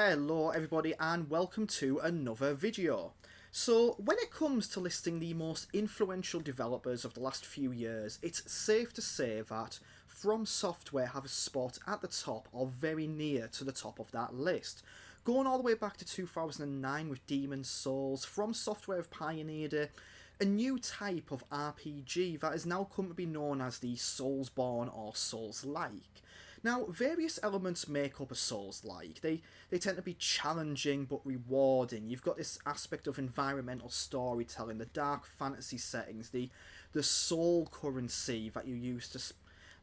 Hello everybody and welcome to another video. So when it comes to listing the most influential developers of the last few years, it's safe to say that From Software have a spot at the top or very near to the top of that list. Going all the way back to 2009 with Demon's Souls, From Software have pioneered a new type of RPG that has now come to be known as the Soulsborne or Souls-like. Now, various elements make up a Souls-like. They tend to be challenging but rewarding. You've got this aspect of environmental storytelling, the dark fantasy settings, the soul currency that you use to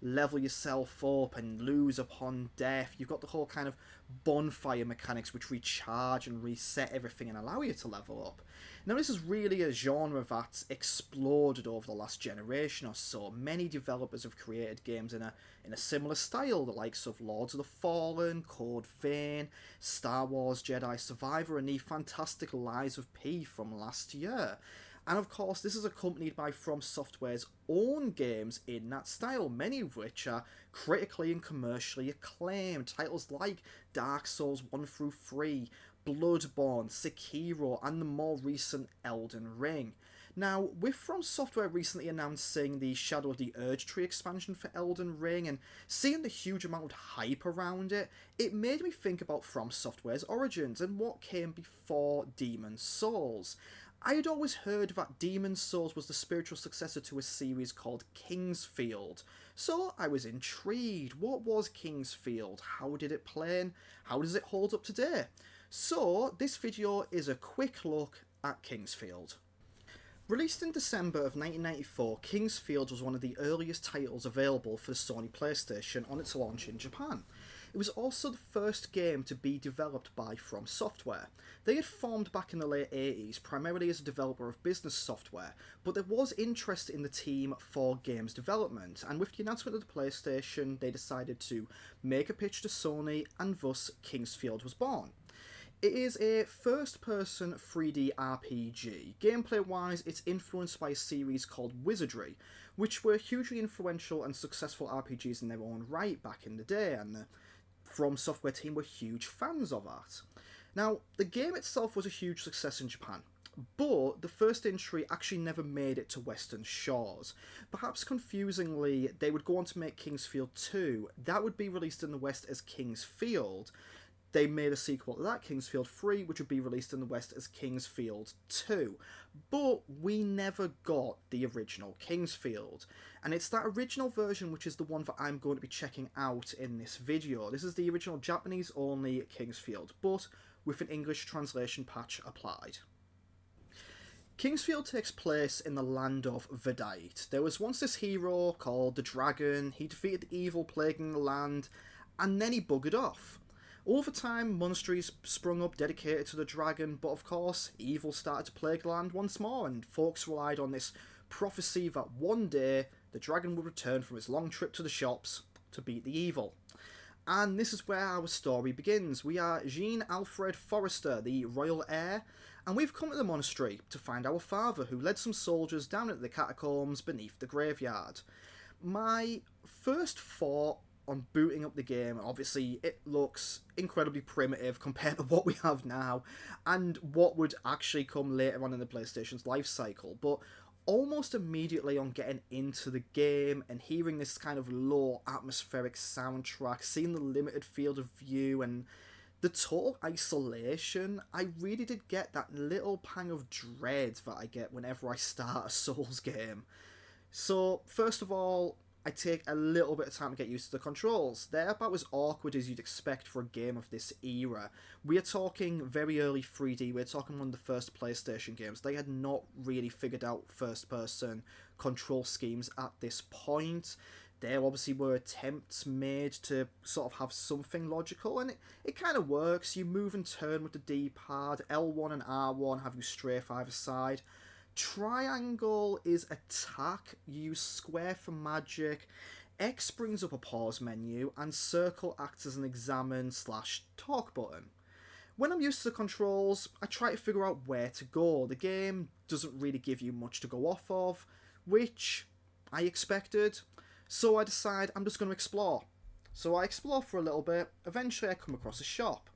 level yourself up and lose upon death. You've got the whole kind of bonfire mechanics which recharge and reset everything and allow you to level up. Now this is really a genre that's exploded over the last generation or so. Many developers have created games in a similar style, the likes of Lords of the Fallen, Code Vein, Star Wars Jedi Survivor and the fantastic Lies of P from last year. And of course, this is accompanied by From Software's own games in that style, many of which are critically and commercially acclaimed. Titles like Dark Souls 1 through 3, Bloodborne, Sekiro, and the more recent Elden Ring. Now, with From Software recently announcing the Shadow of the Erd Tree expansion for Elden Ring and seeing the huge amount of hype around it, it made me think about From Software's origins and what came before Demon's Souls. I had always heard that Demon's Souls was the spiritual successor to a series called Kingsfield, so I was intrigued. What was Kingsfield? How did it play and how does it hold up today? So this video is a quick look at Kingsfield. Released in December of 1994, Kingsfield was one of the earliest titles available for the Sony PlayStation on its launch in Japan. It was also the first game to be developed by From Software. They had formed back in the late 80s, primarily as a developer of business software, but there was interest in the team for games development, and with the announcement of the PlayStation, they decided to make a pitch to Sony, and thus Kingsfield was born. It is a first-person 3D RPG. Gameplay-wise, it's influenced by a series called Wizardry, which were hugely influential and successful RPGs in their own right back in the day, and the From Software team were huge fans of that. Now, the game itself was a huge success in Japan, but the first entry actually never made it to Western shores. Perhaps confusingly, they would go on to make Kingsfield 2. That would be released in the West as Kingsfield. They made a sequel to that, Kingsfield 3, which would be released in the West as Kingsfield 2. But we never got the original Kingsfield. And it's that original version which is the one that I'm going to be checking out in this video. This is the original Japanese-only Kingsfield, but with an English translation patch applied. Kingsfield takes place in the land of Verdite. There was once this hero called the Dragon. He defeated the evil plaguing the land, and then he buggered off. Over time, monasteries sprung up dedicated to the dragon, but of course, evil started to plague the land once more, and folks relied on this prophecy that one day the dragon would return from his long trip to the shops to beat the evil. And this is where our story begins. We are Jean Alfred Forrester, the royal heir, and we've come to the monastery to find our father, who led some soldiers down into the catacombs beneath the graveyard. My first thought on booting up the game, obviously it looks incredibly primitive compared to what we have now and what would actually come later on in the PlayStation's life cycle, but almost immediately on getting into the game and hearing this kind of low atmospheric soundtrack, seeing the limited field of view and the total isolation, I really did get that little pang of dread that I get whenever I start a Souls game. So first of all, I take a little bit of time to get used to the controls. They're about as awkward as you'd expect for a game of this era. We are talking very early 3D, we're talking one of the first PlayStation games. They had not really figured out first-person control schemes at this point. There obviously were attempts made to sort of have something logical, and it kind of works. You move and turn with the D-pad, L1 and R1 have you strafe either side. Triangle is attack, use square for magic, X brings up a pause menu, and circle acts as an examine/talk button. When I'm used to the controls, I try to figure out where to go. The game doesn't really give you much to go off of, which I expected, so I decide I'm just going to explore. So I explore for a little bit, eventually I come across a shop.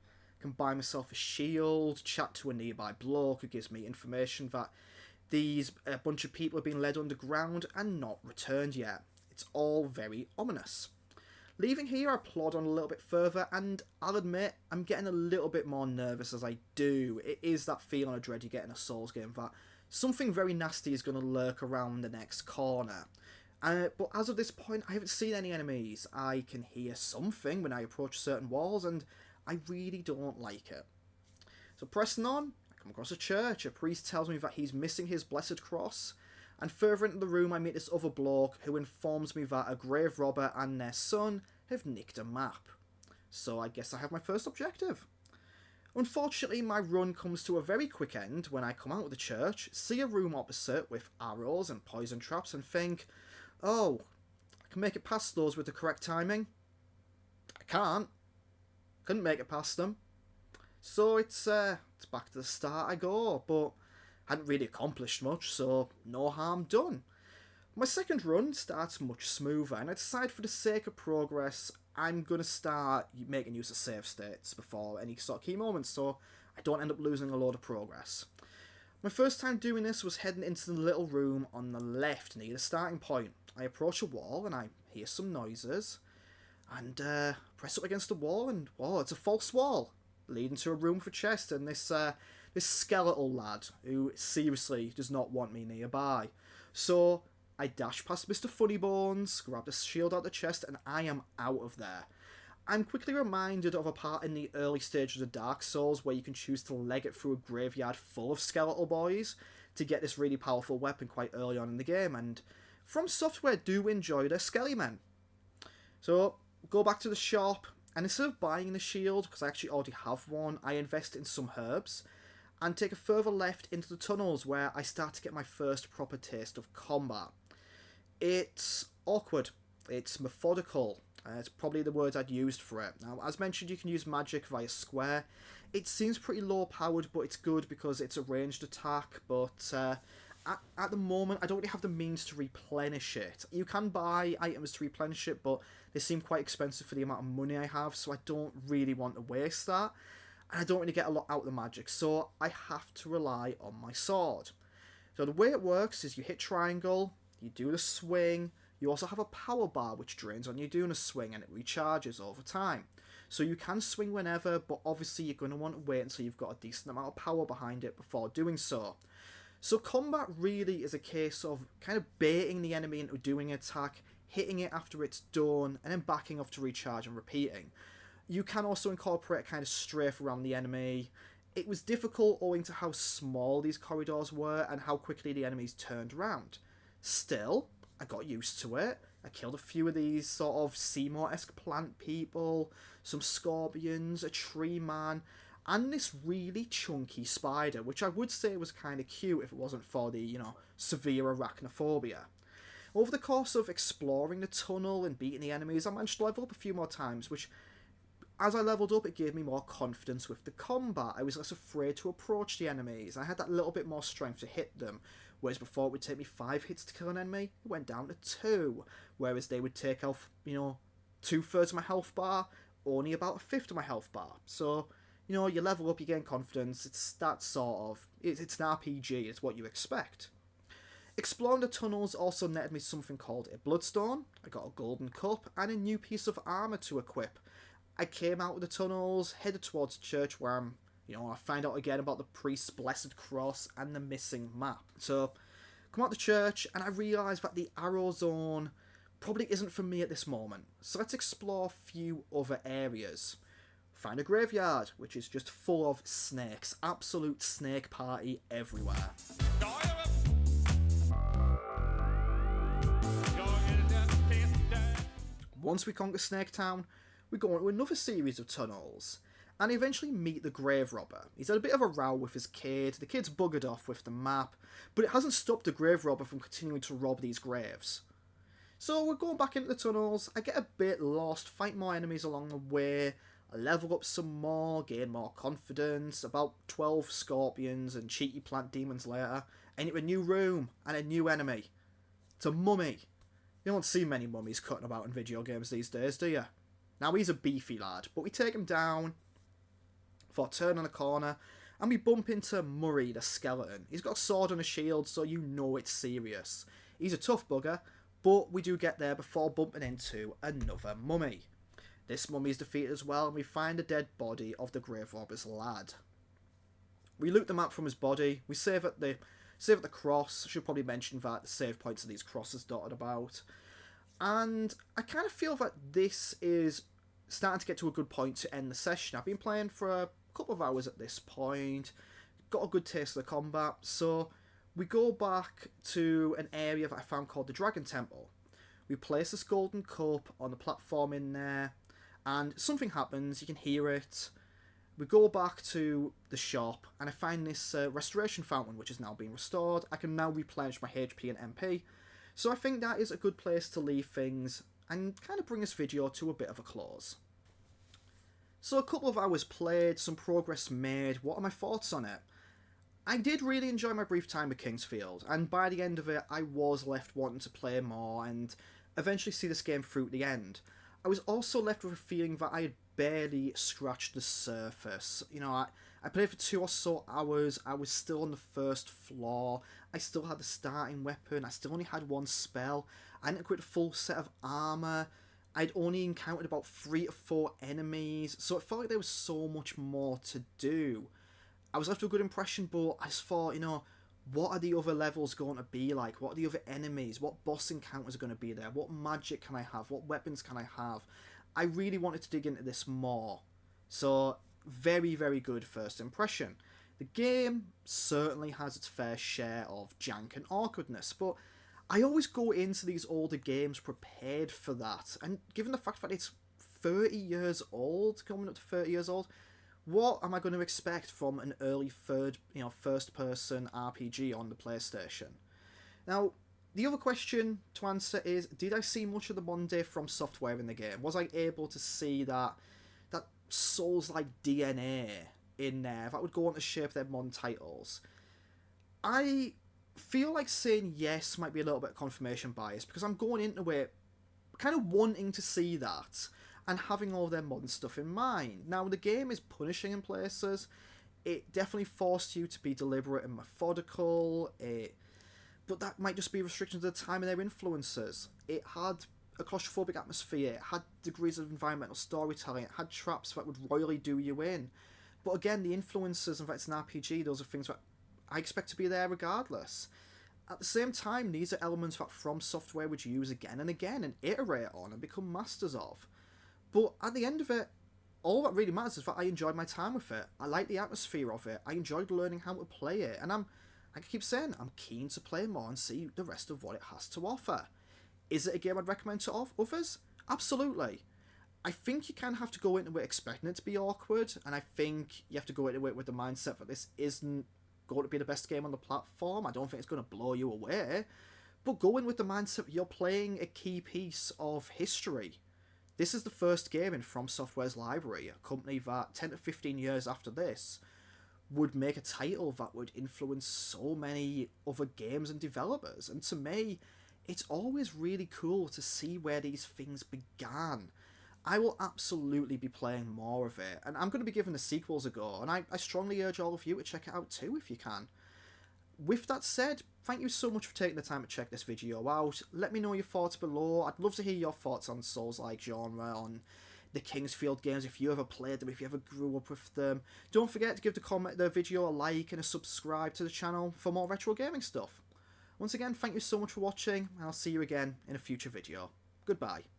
can buy myself a shield, chat to a nearby bloke who gives me information that a bunch of people have been led underground and not returned yet. It's all very ominous. Leaving here, I plod on a little bit further, and I'll admit, I'm getting a little bit more nervous as I do. It is that feeling of dread you get in a Souls game, that something very nasty is going to lurk around the next corner. But as of this point, I haven't seen any enemies. I can hear something when I approach certain walls, and I really don't like it. So pressing on, I come across a church. A priest tells me that he's missing his blessed cross. And further into the room, I meet this other bloke who informs me that a grave robber and their son have nicked a map. So I guess I have my first objective. Unfortunately, my run comes to a very quick end when I come out of the church, see a room opposite with arrows and poison traps, and think, oh, I can make it past those with the correct timing. I can't. Couldn't make it past them. So it's back to the start I go, but hadn't really accomplished much, so no harm done. My second run starts much smoother, and I decide for the sake of progress, I'm going to start making use of save states before any sort of key moments, so I don't end up losing a load of progress. My first time doing this was heading into the little room on the left near the starting point. I approach a wall and I hear some noises, and press up against the wall, and whoa, it's a false wall leading to a room for chest, and this skeletal lad who seriously does not want me nearby. So I dash past Mr. Funnybones, grab the shield out the chest, and I am out of there. I'm quickly reminded of a part in the early stages of Dark Souls where you can choose to leg it through a graveyard full of skeletal boys to get this really powerful weapon quite early on in the game, and From Software do enjoy their skelly men. So go back to the shop, and instead of buying the shield, because I actually already have one, I invest in some herbs and take a further left into the tunnels where I start to get my first proper taste of combat. It's awkward, it's methodical, it's probably the words I'd used for it. Now, as mentioned, you can use magic via square. It seems pretty low powered, but it's good because it's a ranged attack, but at the moment I don't really have the means to replenish it. You can buy items to replenish it, but they seem quite expensive for the amount of money I have, so I don't really want to waste that. And I don't really get a lot out of the magic, so I have to rely on my sword. So the way it works is you hit triangle, you do the swing, you also have a power bar which drains on you doing a swing and it recharges over time. So you can swing whenever, but obviously you're going to want to wait until you've got a decent amount of power behind it before doing so. So combat really is a case of kind of baiting the enemy into doing an attack, hitting it after it's done, and then backing off to recharge and repeating. You can also incorporate a kind of strafe around the enemy. It was difficult owing to how small these corridors were and how quickly the enemies turned around. Still, I got used to it. I killed a few of these sort of Seymour-esque plant people, some scorpions, a tree man, and this really chunky spider, which I would say was kind of cute if it wasn't for the, severe arachnophobia. Over the course of exploring the tunnel and beating the enemies, I managed to level up a few more times, which, as I leveled up, it gave me more confidence with the combat. I was less afraid to approach the enemies. I had that little bit more strength to hit them, whereas before it would take me 5 hits to kill an enemy, it went down to 2, whereas they would take off, 2/3 of my health bar, only about 1/5 of my health bar. So, you level up, you gain confidence, it's that sort of, it's an RPG, it's what you expect. Exploring the tunnels also netted me something called a bloodstone, I got a golden cup, and a new piece of armour to equip. I came out of the tunnels, headed towards the church where I find out again about the priest's blessed cross and the missing map. So, come out the church, and I realise that the arrow zone probably isn't for me at this moment. So let's explore a few other areas. Find a graveyard, which is just full of snakes. Absolute snake party everywhere. Once we conquer Snake Town, we go into another series of tunnels, and eventually meet the grave robber. He's had a bit of a row with his kid, the kid's buggered off with the map, but it hasn't stopped the grave robber from continuing to rob these graves. So we're going back into the tunnels, I get a bit lost, fight more enemies along the way, I level up some more, gain more confidence, about 12 scorpions and cheeky plant demons later, enter a new room and a new enemy. It's a mummy. You don't see many mummies cutting about in video games these days, do you? Now he's a beefy lad, but we take him down, for a turn on a corner, and we bump into Murray the skeleton. He's got a sword and a shield, so you know it's serious. He's a tough bugger, but we do get there before bumping into another mummy. This mummy is defeated as well, and we find the dead body of the grave robber's lad. We loot the map from his body, we save at the cross. I should probably mention that the save points of these crosses dotted about. And I kind of feel that this is starting to get to a good point to end the session. I've been playing for a couple of hours at this point, got a good taste of the combat, so we go back to an area that I found called the Dragon Temple. We place this golden cup on the platform in there, and something happens, you can hear it. We go back to the shop, and I find this restoration fountain, which is now being restored. I can now replenish my HP and MP, so I think that is a good place to leave things, and kind of bring this video to a bit of a close. So a couple of hours played, some progress made, what are my thoughts on it? I did really enjoy my brief time with Kingsfield, and by the end of it I was left wanting to play more and eventually see this game through to the end. I was also left with a feeling that I had barely scratched the surface. You know, I played for 2 or so hours, I was still on the first floor, I still had the starting weapon, I still only had 1 spell, I hadn't equipped a full set of armour, I'd only encountered about 3 to 4 enemies, so it felt like there was so much more to do. I was left with a good impression, but I just thought, you know, what are the other levels going to be like? What are the other enemies? What boss encounters are going to be there? What magic can I have? What weapons can I have? I really wanted to dig into this more. So, very, very good first impression. The game certainly has its fair share of jank and awkwardness, but I always go into these older games prepared for that. And given the fact that it's 30 years old, coming up to 30 years old, what am I going to expect from an early first-person RPG on the PlayStation? Now, the other question to answer is, did I see much of the Monday from software in the game? Was I able to see that Souls-like DNA in there that would go on to shape their Mon titles? I feel like saying yes might be a little bit of confirmation bias, because I'm going into it kind of wanting to see that, and having all their modern stuff in mind. Now, the game is punishing in places. It definitely forced you to be deliberate and methodical, but that might just be restrictions at the time and their influences. It had a claustrophobic atmosphere, it had degrees of environmental storytelling, it had traps that would royally do you in. But again, the influences, in fact it's an RPG, those are things that I expect to be there regardless. At the same time, these are elements that From Software would use again and again and iterate on and become masters of. But at the end of it, all that really matters is that I enjoyed my time with it. I liked the atmosphere of it. I enjoyed learning how to play it. And I keep saying, I'm keen to play more and see the rest of what it has to offer. Is it a game I'd recommend to others? Absolutely. I think you kind of have to go into it expecting it to be awkward. And I think you have to go into it with the mindset that this isn't going to be the best game on the platform. I don't think it's going to blow you away. But go in with the mindset that you're playing a key piece of history. This is the first game in From Software's library, a company that 10 to 15 years after this would make a title that would influence so many other games and developers. And to me, it's always really cool to see where these things began. I will absolutely be playing more of it, and I'm going to be giving the sequels a go, and I strongly urge all of you to check it out too if you can. With that said, thank you so much for taking the time to check this video out. Let me know your thoughts below. I'd love to hear your thoughts on Souls-like genre, on the Kingsfield games, if you ever played them, if you ever grew up with them. Don't forget to give the video a like and a subscribe to the channel for more retro gaming stuff. Once again, thank you so much for watching, and I'll see you again in a future video. Goodbye.